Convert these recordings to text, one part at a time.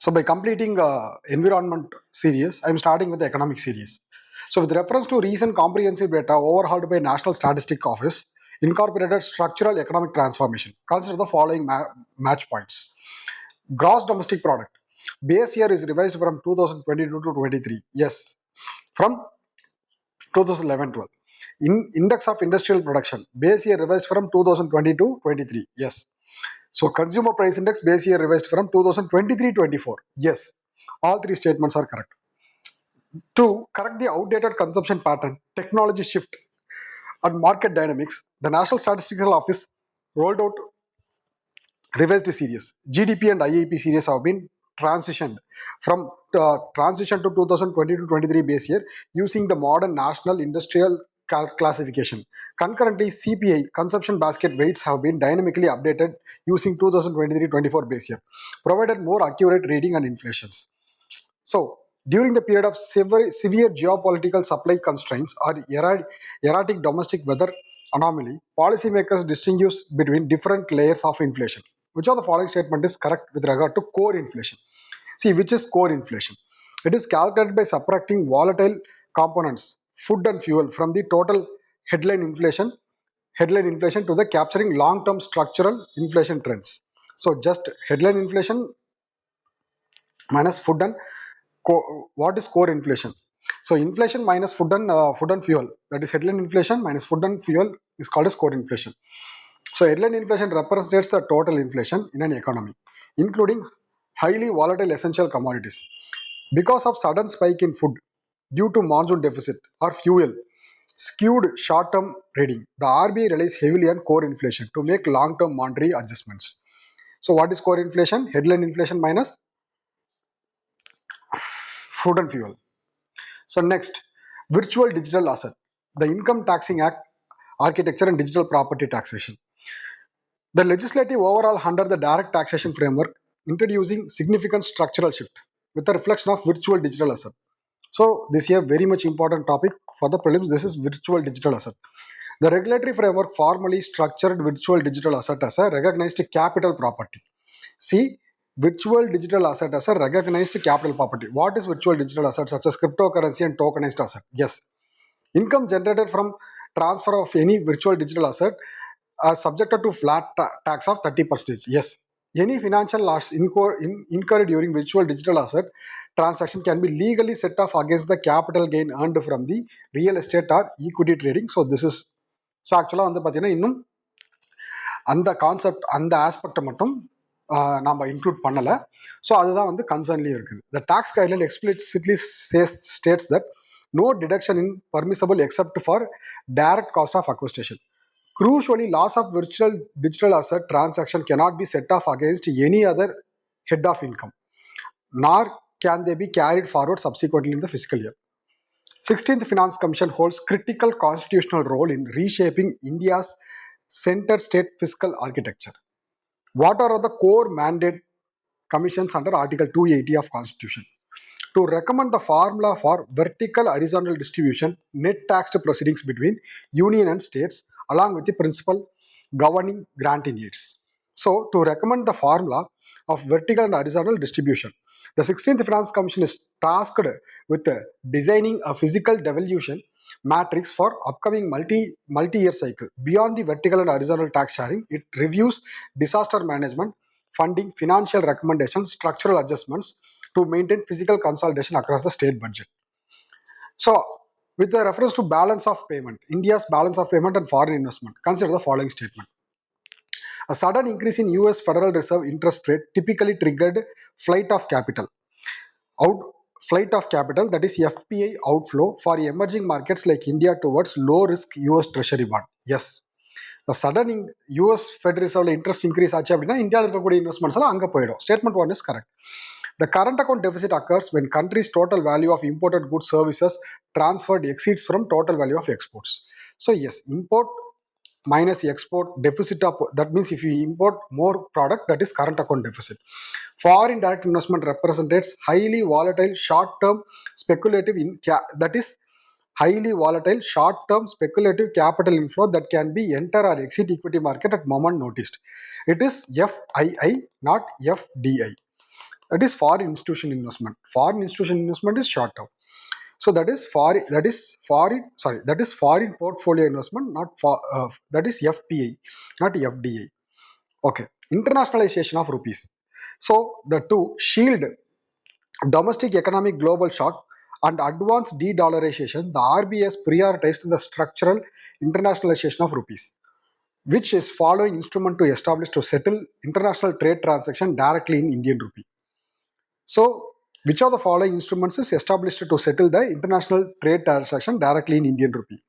So by completing environment series, I am starting with the economic series. So with reference to recent comprehensive data overhauled by National Statistic Office, incorporated structural economic transformation. Consider the following match points. Gross domestic product. Base year is revised from 2022 to 23. Yes. From 2011-12. Index of industrial production. Base year revised from 2022 23. Yes. So consumer price index base year revised from 2023-24. Yes, all three statements are correct. To correct the outdated consumption pattern, technology shift, and market dynamics, the National Statistical Office rolled out revised series. GDP and IIP series have been transitioned from transition to 2020 to 23 base year using the modern national industrial classification. Concurrently, CPI consumption basket weights have been dynamically updated using 2023-24 base year, provided more accurate reading and inflations. So, during the period of severe geopolitical supply constraints or erratic domestic weather anomaly, policymakers distinguish between different layers of inflation. Which of the following statement is correct with regard to core inflation? See, which is core inflation? It is calculated by subtracting volatile components, food and fuel, from the total headline inflation to the capturing long-term structural inflation trends. So, just headline inflation minus food and what is core inflation? So inflation minus food and fuel, that is headline inflation minus food and fuel, is called as core inflation. So headline inflation represents the total inflation in an economy, including highly volatile essential commodities. Because of sudden spike in food due to monsoon deficit or fuel skewed short-term reading, the RBI relies heavily on core inflation to make long-term monetary adjustments. So what is core inflation? Headline inflation minus food and fuel. So next, virtual digital asset, the Income Taxing Act architecture and digital property taxation. The legislative overall under the direct taxation framework introducing significant structural shift with the reflection of virtual digital asset. So this here very much important topic for the prelims. This is virtual digital asset. The regulatory framework formally structured virtual digital asset as a recognized capital property. See, virtual digital asset as a recognized capital property. What is virtual digital asset such as cryptocurrency and tokenized asset? Yes, income generated from transfer of any virtual digital asset are subjected to flat tax of 30%. Yes, any financial loss incurred during virtual digital asset transaction can be legally set off against the capital gain earned from the real estate or equity trading. So this is so actually வந்து பார்த்தீங்கன்னா இன்னும் அந்த concept அந்த ஆஸ்பெக்டை மட்டும் நம்ம include பண்ணலை. So அதுதான் வந்து கன்சர்ன்லேயும் இருக்குது. The tax guideline explicitly states that no deduction in permissible except for direct cost of acquisition. Crucially, loss of virtual digital asset transaction cannot be set off against any other head of income, nor can they be carried forward subsequently in the fiscal year. 16th Finance Commission holds critical constitutional role in reshaping India's center state fiscal architecture. What are the core mandate commissions under Article 280 of Constitution? To recommend the formula for vertical horizontal distribution net taxed proceedings between union and states along with the principle governing grantee needs. So to recommend the formula of vertical and horizontal distribution, the 16th Finance Commission is tasked with designing a physical devolution matrix for upcoming multi-year cycle. Beyond the vertical and horizontal tax sharing, it reviews disaster management, funding, financial recommendations, structural adjustments to maintain physical consolidation across the state budget. So, with the reference to balance of payment, India's balance of payment and foreign investment, consider the following statement. A sudden increase in US Federal Reserve interest rate typically triggered flight of capital, that is FPI outflow for emerging markets like India towards low risk US Treasury bond. Yes. The sudden US Federal Reserve interest increase ஆச்சு அப்படின்னா இந்தியாவில் இருக்கக்கூடிய investments எல்லாம் அங்கே போயிடும். Statement 1 is correct. The current account deficit occurs when country's total value of imported goods services transferred exceeds from total value of exports. So yes, import minus export deficit of, that means if you import more product, that is current account deficit. Foreign direct investment represents highly volatile short-term speculative capital inflow that can be enter or exit equity market at moment noticed. It is FII, not FDI. That is foreign institution investment. Foreign institution investment is short term. So that is foreign portfolio investment, not for that is FPI, not FDI. Okay. Internationalization of rupees. So the two shield domestic economic global shock and advanced de-dollarization. The RBI has prioritized the structural internationalization of rupees, which is following instrument to establish to settle international trade transaction directly in Indian rupee. So, which of the following instruments is established to settle the international trade transaction directly in Indian rupee?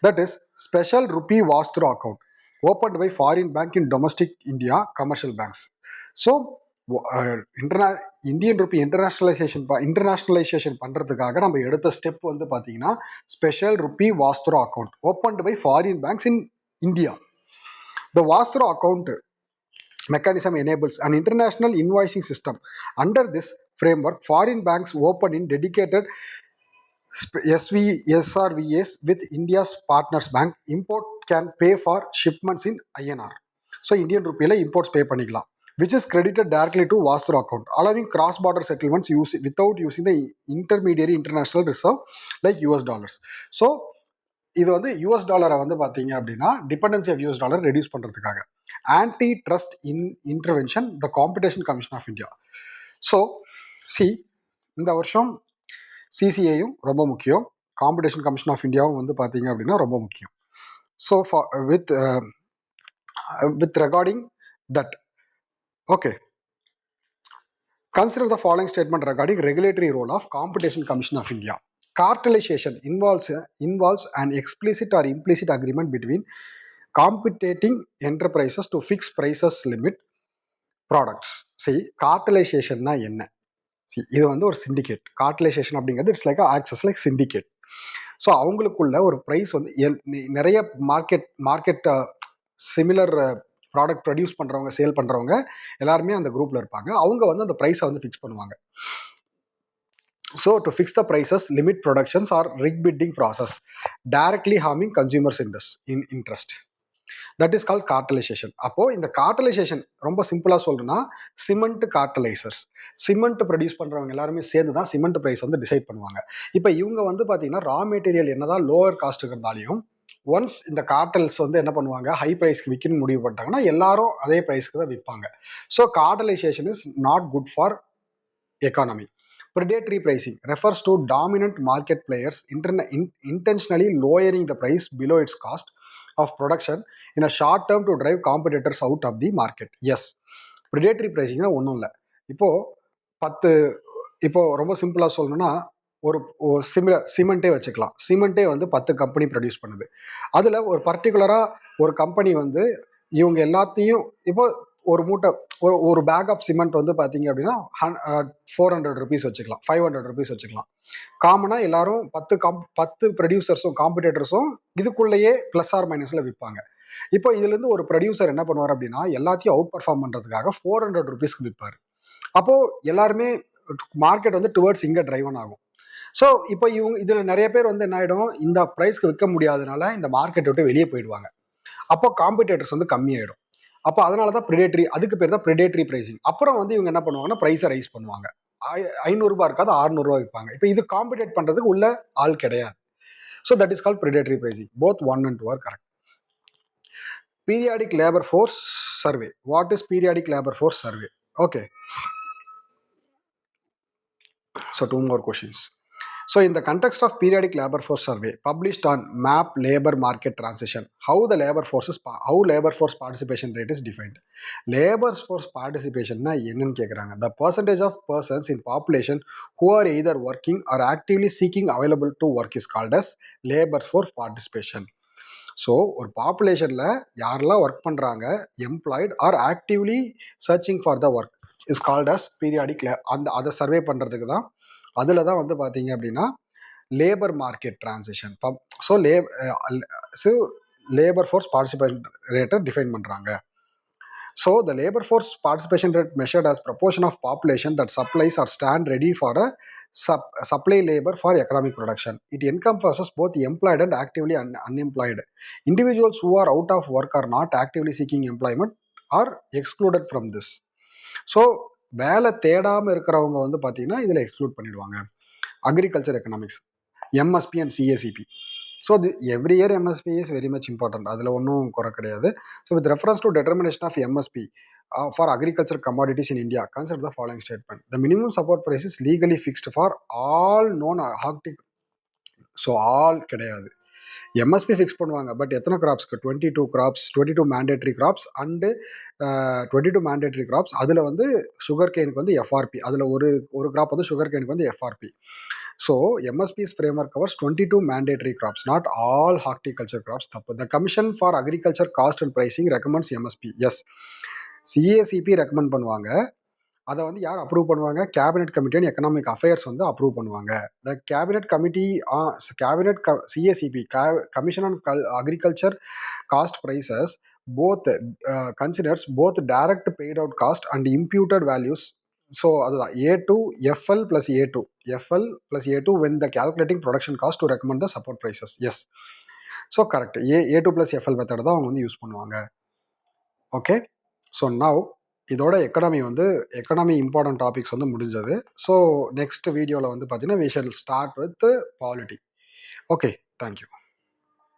That is special rupee pass-through account opened by foreign bank in domestic India commercial banks. So, Indian rupee internationalisation பண்ணுறதுக்காக நம்ம எடுத்த step வந்து பார்த்தீங்கன்னா special rupee Vostro account opened by foreign banks in India. The Vastro account mechanism enables an international invoicing system. Under this framework, foreign banks open in dedicated SRVAs with India's partners bank. Import can pay for shipments in INR. So Indian rupee la imports pay பண்ணிக்கலாம், which is credited directly to Vastro account, allowing cross-border settlements without using the intermediary international reserve like US dollars. So இது வந்து US டாலரை வந்து பார்த்தீங்க அப்படின்னா dependency of US dollar reduce பண்ணுறதுக்காக anti trust intervention the competition commission of India. So இந்த வருஷம் சிசிஏயும் ரொம்ப முக்கியம், காம்படிஷன் கமிஷன் ஆஃப் இந்தியாவும் வந்து பார்த்தீங்க அப்படின்னா ரொம்ப முக்கியம். So with recording that okay, consider the following statement regarding regulatory role of Competition Commission of India. Cartelization involves an explicit or implicit agreement between competing enterprises to fix prices limit products. See, cartelization na enna? See, இது வந்து ஒரு syndicate. Cartelization அப்படிங்கிறது it's like access like syndicate. So அவங்களுக்குள்ள ஒரு price வந்து நிறைய market similar product produce பண்ணுறவங்க sale பண்ணுறவங்க எல்லாருமே அந்த குரூப்பில் இருப்பாங்க. அவங்க வந்து அந்த ப்ரைஸை வந்து ஃபிக்ஸ் பண்ணுவாங்க. So to fix the prices limit productions or rig bidding process directly harming consumers interest. That is called cartelisation. அப்போது இந்த கார்டலைசேஷன் ரொம்ப சிம்பிளாக சொல்லணும்னா சிமெண்ட் கார்டலைசர்ஸ், சிமெண்ட் ப்ரொடியூஸ் பண்ணுறவங்க எல்லாருமே சேர்ந்து தான் சிமெண்ட் ப்ரைஸ் வந்து டிசைட் பண்ணுவாங்க. இப்போ இவங்க வந்து பார்த்தீங்கன்னா ரா மெட்டீரியல் என்னதான் லோவர் காஸ்ட்டுக்கு இருந்தாலையும் ஒன்ஸ் இந்த கார்டல்ஸ் வந்து என்ன பண்ணுவாங்க, ஹை ப்ரைஸ்க்கு விற்கணும்னு முடிவு பண்ணிட்டாங்கன்னா எல்லாரும் அதே ப்ரைஸ்க்கு தான் விற்பாங்க. So cartelisation is not good for economy. Predatory pricing refers to dominant market players intentionally lowering the price below its cost of production in a short term to drive competitors out of the market. Yes, predatory pricing ஒன்றும் இல்லை. இப்போ ரொம்ப சிம்பிளாக சொல்லணும்னா ஒரு சிமெண்ட்டே வச்சுக்கலாம். சிமெண்ட்டே வந்து 10 company produce பண்ணுது. அதில் ஒரு பர்டிகுலராக ஒரு கம்பெனி வந்து இவங்க எல்லாத்தையும் இப்போ ஒரு மூட்டை ஒரு பேக் ஆஃப் சிமெண்ட் வந்து பார்த்தீங்க அப்படின்னா 400 rupees வச்சுக்கலாம், 500 rupees வச்சுக்கலாம். காமனாக எல்லாரும் 10 ப்ரொடியூசர்ஸும் காம்படிட்டர்ஸும் இதுக்குள்ளேயே ப்ளஸ் ஆர் மைனஸில் விற்பாங்க. இப்போ இதுலேருந்து ஒரு ப்ரொடியூசர் என்ன பண்ணுவார் அப்படின்னா எல்லாத்தையும் அவுட் பர்ஃபார்ம் பண்ணுறதுக்காக 400 rupeesக்கு விற்பார். அப்போது எல்லாருமே மார்க்கெட் வந்து டுவர்ட்ஸ் இங்கே ட்ரைவன் ஆகும். ஸோ இப்போ இதில் நிறைய பேர் வந்து என்ன ஆகிடும், இந்த ப்ரைஸ்க்கு விற்க முடியாதனால இந்த மார்க்கெட்டை விட்டு வெளியே போயிடுவாங்க. அப்போ காம்படிட்டர்ஸ் வந்து கம்மியாயிடும். அப்போ அதனால தான் ப்ரிடேட்டரி, அதுக்கு பேர் தான் ப்ரிடேட்டரி ப்ரைசிங். அப்புறம் வந்து இவங்க என்ன பண்ணுவாங்கன்னா ப்ரைஸை ரைஸ் பண்ணுவாங்க. 500 ரூபாய் இருக்காது 600 ரூபாய் விற்பாங்க. இப்போ இது காம்படேட் பண்ணுறதுக்கு உள்ள ஆள் கிடையாது. So that is called predatory pricing. Both 1 and 2 are correct. Periodic labour force survey. What is periodic labour force survey? Okay, so 2 more questions. So in the context of periodic labor force survey published on map labor market transition, how labor force participation rate is defined? Labor force participation na என்னன்னு கேக்குறாங்க. The percentage of persons in population who are either working or actively seeking available to work is called as labor force participation. So ஒரு பாப்புலேஷனில் யாரெல்லாம் work பண்ணுறாங்க, employed or actively searching for the work is called as periodic அதை survey பண்ணுறதுக்கு தான். அதில் தான் வந்து பார்த்தீங்க அப்படின்னா labour market transition so labour force participation ரேட்டை டிஃபைன் பண்ணுறாங்க. So the labour force participation rate measured as proportion of population that supplies or stand ready for a supply labor for economic production. It encompasses both employed and actively unemployed. Individuals who are out of work or not actively seeking employment are excluded from this. So வேலை தேடாமல் இருக்கிறவங்க வந்து பார்த்தீங்கன்னா இதில் exclude பண்ணிடுவாங்க. Agriculture economics, MSP and CSEP. So every year MSP is very much important, அதில் ஒன்றும் குறை கிடையாது. So with reference to determination of MSP for agriculture commodities in India, consider the following statement. The minimum support price is legally fixed for all known Arctic. So all கிடையாது, MSP fix பண்ணுவாங்க. But எத்தனை கிராப்ஸ்க்கு? 22 crops, 22 mandatory crops and 22 mandatory crops. அதில் வந்து sugar கேனுக்கு வந்து FRP, அதில் ஒரு கிராப் வந்து சுகர் கேனுக்கு வந்து FRP. So MSPs framework covers 22 mandatory crops, not all horticulture crops. தப்பு. The commission for agriculture cost and pricing recommends MSP. Yes, CACP recommend பண்ணுவாங்க. அதை வந்து யார் அப்ரூவ் பண்ணுவாங்க? Cabinet committee and economic affairs வந்து அப்ரூவ் பண்ணுவாங்க. The cabinet committee CACP commission on agriculture cost prices both considers both direct paid out cost and imputed values. So அதுதான் A2 FL plus A2 FL plus A2 when the calculating production cost to recommend the support prices. Yes, so correct. A2 plus FL method தான் அவங்க வந்து use பண்ணுவாங்க. Okay, so now இதோட economy important topics வந்து முடிஞ்சது. So next வீடியோவில் வந்து பார்த்தீங்கன்னா we shall start with polity. Okay, thank you.